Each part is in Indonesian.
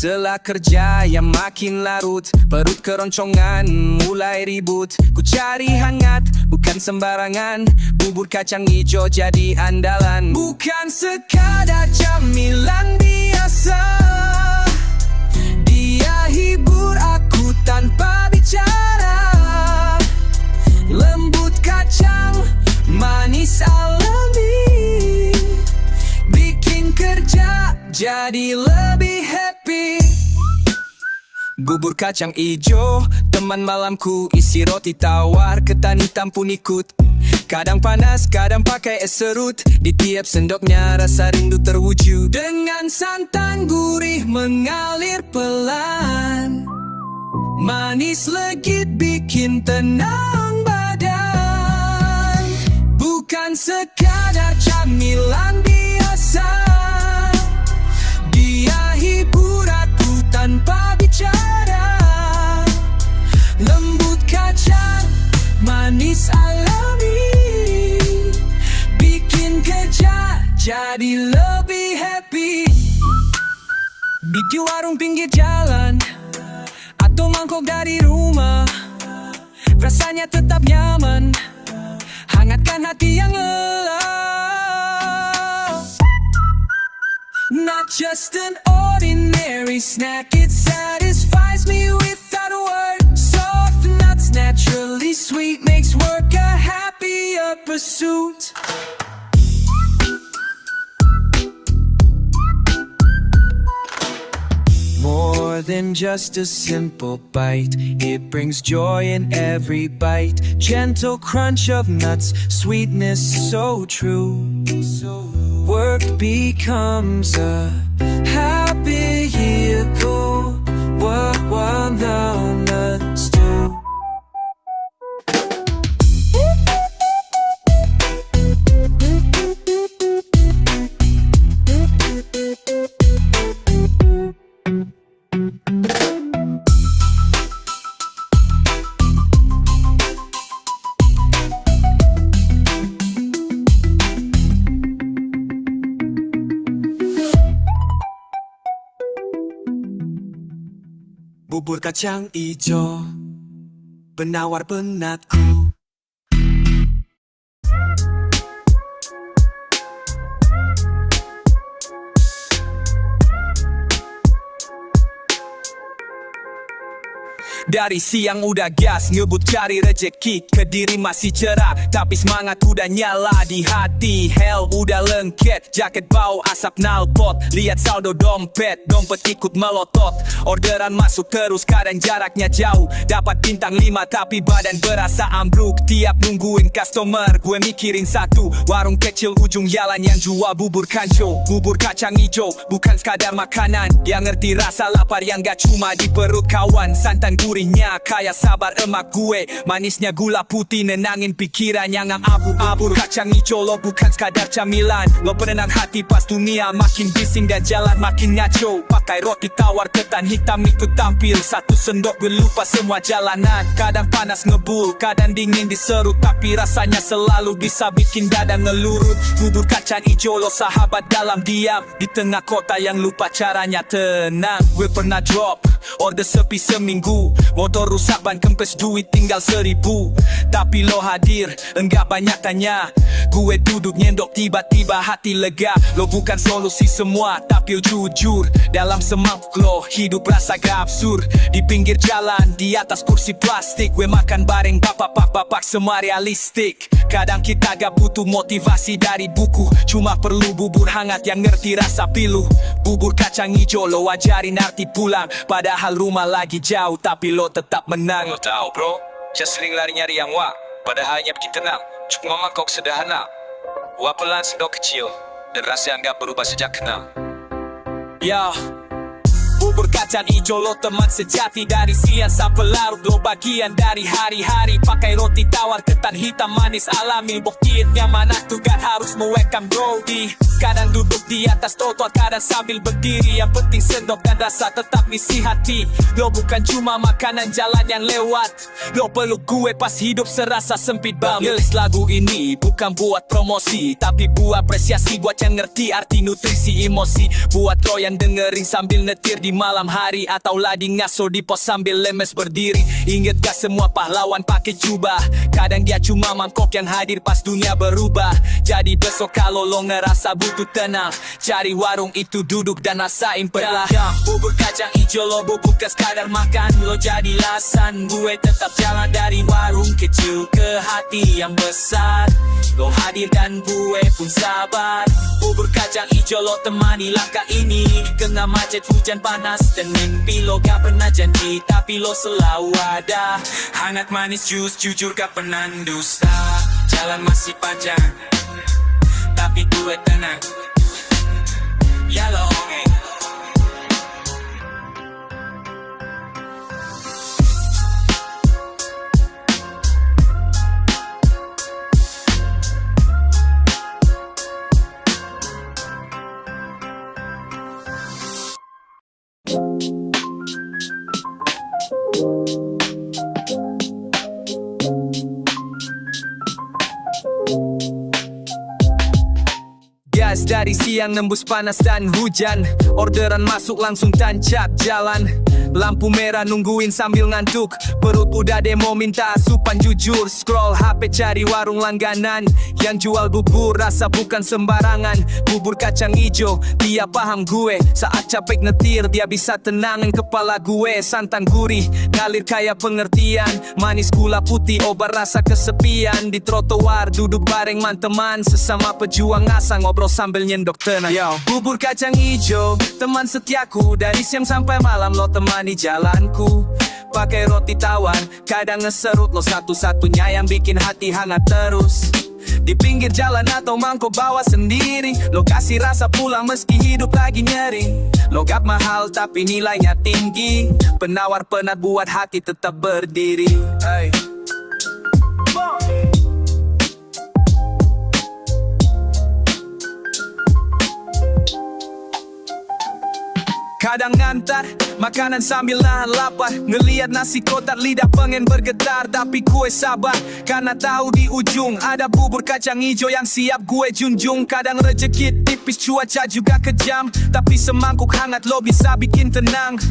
Setelah kerja yang makin larut, perut keroncongan mulai ribut. Ku cari hangat, bukan sembarangan. Bubur kacang hijau jadi andalan. Bukan sekadar camilan biasa, dia hibur aku tanpa bicara. Lembut kacang, manis alami, bikin kerja jadi lebih happy. Bubur kacang ijo, teman malamku. Isi roti tawar, ketan hitam pun ikut. Kadang panas, kadang pakai es serut. Di tiap sendoknya rasa rindu terwujud. Dengan santan gurih mengalir pelan, manis legit bikin tenang badan. Bukan sekadar camilan biasa, dia hibur aku tanpa bicara. Lembut kacang, manis alami, bikin kerja jadi lebih happy. Di warung pinggir jalan atau mangkok dari rumah, rasanya tetap nyaman, hangatkan hati yang lelah. Not just an ordinary snack, it satisfies me without a word. Soft nuts, naturally sweet, makes work a happier pursuit. More than just a simple bite, it brings joy in every bite. Gentle crunch of nuts, sweetness so true. Work becomes a happy vehicle. What now nuts do. Bubur kacang ijo, penawar penatku. Dari siang udah gas, ngebut cari rejeki. Kediri masih cerah, tapi semangat udah nyala di hati. Hell udah lengket, jaket bau asap knalpot. Lihat saldo dompet, dompet ikut melotot. Orderan masuk terus, kadang jaraknya jauh. Dapat bintang 5 tapi badan berasa ambruk. Tiap nungguin customer, gue mikirin satu. Warung kecil ujung jalan yang jual bubur kanco. Bubur kacang hijau, bukan sekadar makanan. Yang ngerti rasa lapar yang gak cuma di perut kawan. Santan gurihnya kayak sabar emak gue, manisnya gula putih nenangin pikiran yang abu-abu. Kacang hijau lo bukan sekadar camilan, lo penenang hati pas dunia makin bising dan jalan makin ngaco. Pakai roti tawar ketan hitam ikut tampil, satu sendok gue lupa semua jalanan. Kadang panas ngebul, kadang dingin diserut, tapi rasanya selalu bisa bikin dada ngelurut. Bubur kacang hijau lo sahabat dalam diam, di tengah kota yang lupa caranya tenang. Gue pernah drop order sepi seminggu, motor rusak ban kempes duit tinggal 1000. Tapi lo hadir, enggak banyak tanya. Gue duduk nyendok tiba-tiba hati lega. Lo bukan solusi semua tapi jujur. Dalam semangkuk lo hidup rasa gak absurd. Di pinggir jalan, di atas kursi plastik, gue makan bareng bapak-bapak semua realistik. Kadang kita gak butuh motivasi dari buku, cuma perlu bubur hangat yang ngerti rasa pilu. Bubur kacang hijau lo ajarin arti pulang, padahal rumah lagi jauh tapi lo tetap menang. Lo tahu bro, saya sering lari nyari yang wah, padahalnya bikin tenang. Cuma mangkok sederhana, wah pelan sendok kecil, dan rasa yang gak berubah sejak kenal. Ya, bubur kacang hijau lo teman sejati. Dari siang sampai larut lo bagian dari hari-hari. Pakai roti tawar ketan hitam manis alami. Buktiin nyaman tuh gak harus mewekam brody. Kadang duduk di atas trotoar, kadang sambil berdiri. Yang penting sendok dan rasa tetap isi hati. Lo bukan cuma makanan jalan yang lewat, lo peluk gue pas hidup serasa sempit banget. Nulis lagu ini bukan buat promosi, tapi buat apresiasi buat yang ngerti arti nutrisi emosi. Buat lo yang dengerin sambil netir di di malam hari atau lagi ngaso di pos sambil lemes berdiri. Ingat gak semua pahlawan pakai jubah? Kadang dia cuma mangkok yang hadir pas dunia berubah. Jadi besok kalau lo ngerasa butuh tenang, cari warung itu duduk dan rasain pedagang. Bubur kacang ijo lo bubuk ke sekadar makan. Lo jadi lasan gue tetap jalan dari warung kecil ke hati yang besar. Lo hadir dan gue pun sabar. Bubur kacang ijo lo temani langkah ini di tengah macet hujan panas dan mimpi. Lo gak pernah janji tapi lo selalu ada. Hangat manis jus jujur gak pernah dusta. Jalan masih panjang tapi gue tenang. Ya lo gas dari siang nembus panas dan hujan. Orderan masuk langsung tancap jalan. Lampu merah nungguin sambil ngantuk. Perut udah demo minta asupan jujur. Scroll HP cari warung langganan yang jual bubur rasa bukan sembarangan. Bubur kacang ijo, dia paham gue. Saat capek ngetir dia bisa tenangin kepala gue. Santan gurih, ngalir kayak pengertian. Manis gula putih, obat rasa kesepian. Di trotoar duduk bareng teman sesama pejuang asa ngobrol sambil nyendok tenang. Yo, bubur kacang ijo, teman setiaku. Dari siang sampai malam lo temani jalanku. Pakai roti tawar, kadang ngeserut lo satu-satunya yang bikin hati hangat terus. Di pinggir jalan atau mangkok bawa sendiri, lo kasih rasa pulang meski hidup lagi nyeri. Logat mahal tapi nilainya tinggi. Penawar penat buat hati tetap berdiri. Hey. Kadang ngantar makanan sambil nahan lapar. Ngeliat nasi kotak lidah pengen bergetar. Tapi gue sabar karena tahu di ujung ada bubur kacang ijo yang siap gue junjung. Kadang rejeki tipis cuaca juga kejam, tapi semangkuk hangat lo bisa bikin tenang.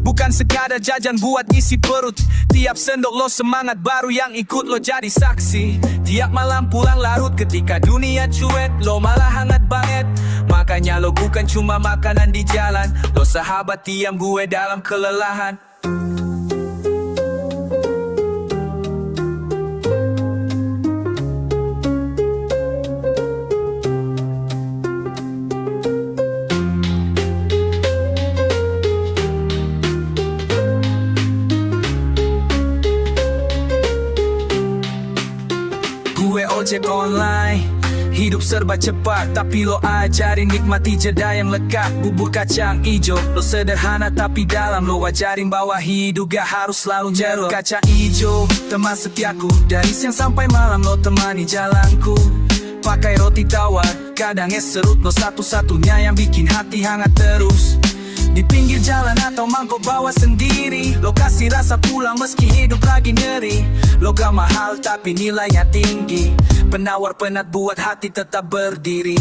Bukan sekadar jajan buat isi perut. Tiap sendok lo semangat baru yang ikut lo jadi saksi. Tiap malam pulang larut ketika dunia cuek, lo malah hangat banget. Makanya lo bukan cuma makanan di jalan, lo sahabat diam gue dalam kelelahan. Gue ojek online, hidup serba cepat, tapi lo ajarin nikmati jeda yang lekat. Bubur kacang ijo, lo sederhana tapi dalam. Lo ajarin bahwa hidup gak harus selalu jeruk. Kacang ijo, teman setiaku. Dari siang sampai malam lo temani jalanku. Pakai roti tawar, kadang es serut. Lo satu-satunya yang bikin hati hangat terus. Di pinggir jalan atau mangkok bawa sendiri, lo kasih rasa pulang meski hidup lagi nyeri. Lo gak mahal tapi nilainya tinggi. Penawar penat buat hati tetap berdiri.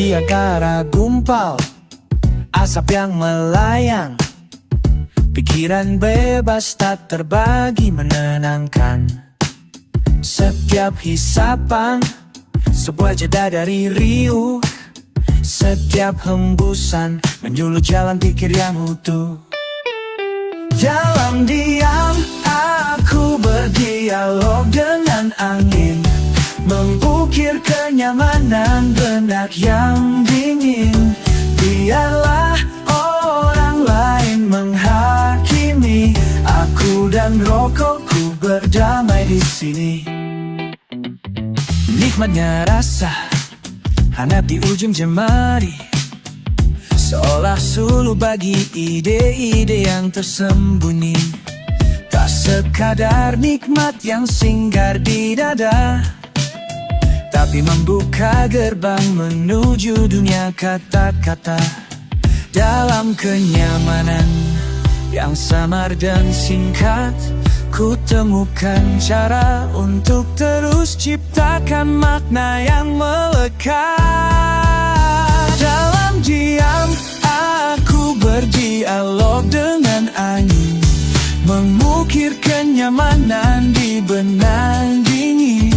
Di antara gumpal asap yang melayang, pikiran bebas tak terbagi menenangkan. Setiap hisapan sebuah jeda dari riuh. Setiap hembusan menyulut jalan pikir yang utuh. Dalam diam aku berdiam. berdialog dengan angin, mengukir kenyamanan benak yang dingin. Biarlah orang lain menghakimi, aku dan rokokku berdamai di sini. Nikmatnya rasa hangat di ujung jemari, seolah suluh bagi ide-ide yang tersembunyi. Tak sekadar nikmat yang singgah di dada, tapi membuka gerbang menuju dunia kata-kata. Dalam kenyamanan yang samar dan singkat, ku temukan cara untuk terus ciptakan makna yang melekat. Dalam diam, aku berdialog dengan angin, mengukir kenyamanan di benang dingin.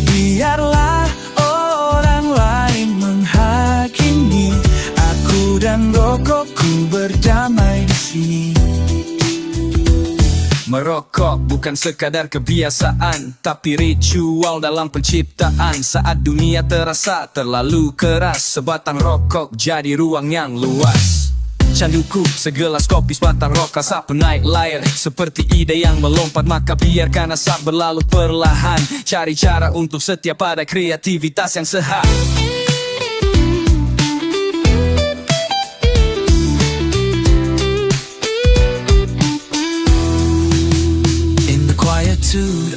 Biarlah orang lain menghakimi, aku dan rokokku berdamai di sini. Merokok bukan sekadar kebiasaan, tapi ritual dalam penciptaan. Saat dunia terasa terlalu keras, sebatang rokok jadi ruang yang luas. Canduku segelas kopi, sebatang rokok, asap naik layar. Seperti ide yang melompat, maka biarkan asap berlalu perlahan. Cari cara untuk setia pada kreativitas yang sehat.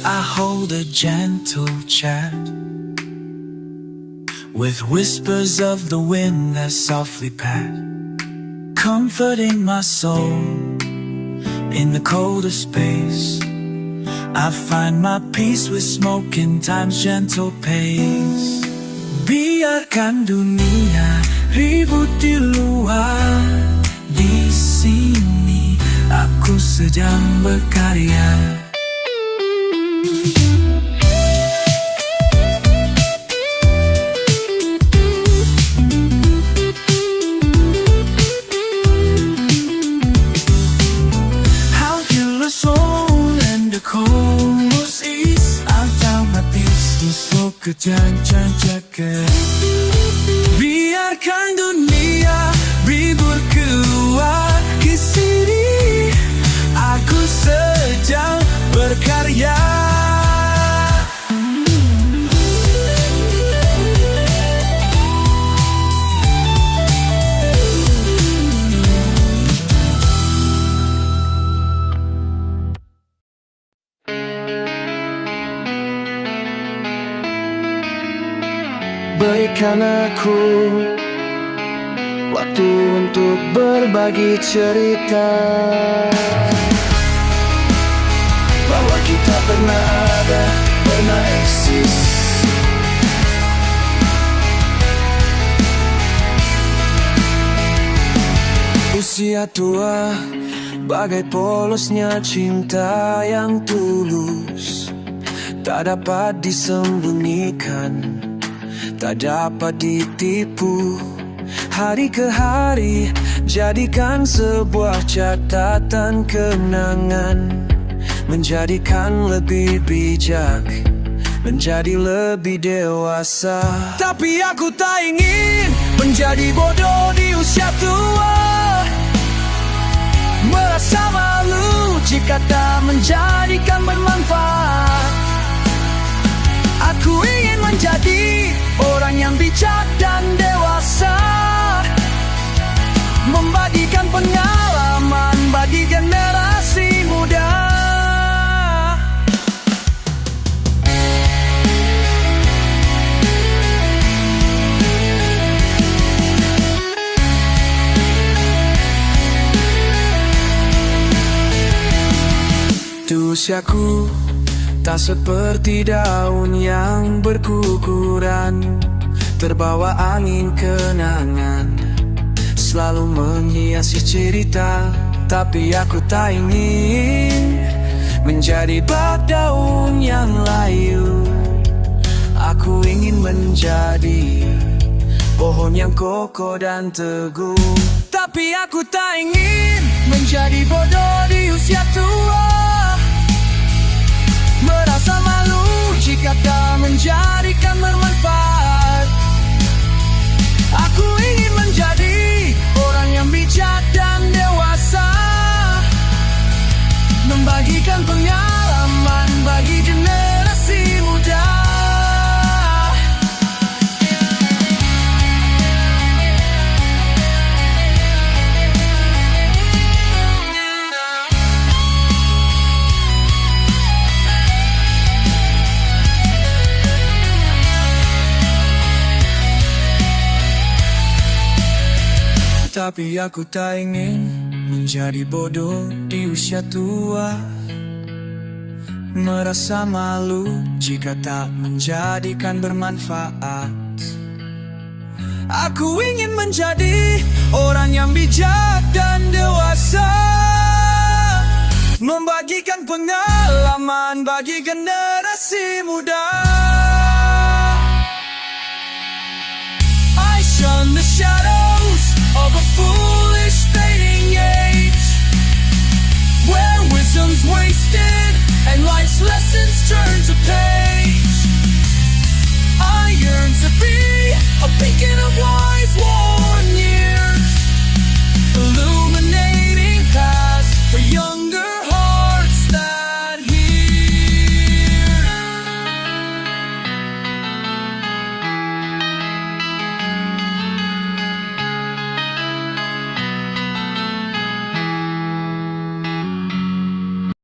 I hold a gentle chat with whispers of the wind that softly pat, comforting my soul in the colder space. I find my peace with smoke in time's gentle pace. Biarkan dunia ribut di luar, di sini aku sedang berkarya. Kejaga, biarkan dunia ribut keluar ke sini, aku sedang berkarya. Berikan aku waktu untuk berbagi cerita, bahwa kita pernah ada, pernah eksis. Usia tua bagai polosnya cinta yang tulus, tak dapat disembunyikan, tak dapat ditipu. Hari ke hari jadikan sebuah catatan kenangan, menjadikan lebih bijak, menjadi lebih dewasa. Tapi aku tak ingin menjadi bodoh di usia tua, merasa malu jika tak menjadikan bermanfaat. Aku ingin menjadi orang yang bijak dan dewasa, membagikan pengalaman bagi generasi muda. Di usiaku tak seperti daun yang berguguran, terbawa angin kenangan, selalu menghiasi cerita. Tapi aku tak ingin menjadi bak daun yang layu, aku ingin menjadi pohon yang kokoh dan teguh. Tapi aku tak ingin menjadi bodoh di usia tua, merasa jika tak menjadikan bermanfaat. Aku ingin menjadi orang yang bijak dan dewasa, membagikan pengalaman bagi generasi muda. Tapi aku tak ingin menjadi bodoh di usia tua, merasa malu jika tak menjadikan bermanfaat. Aku ingin menjadi orang yang bijak dan dewasa, membagikan pengalaman bagi generasi muda.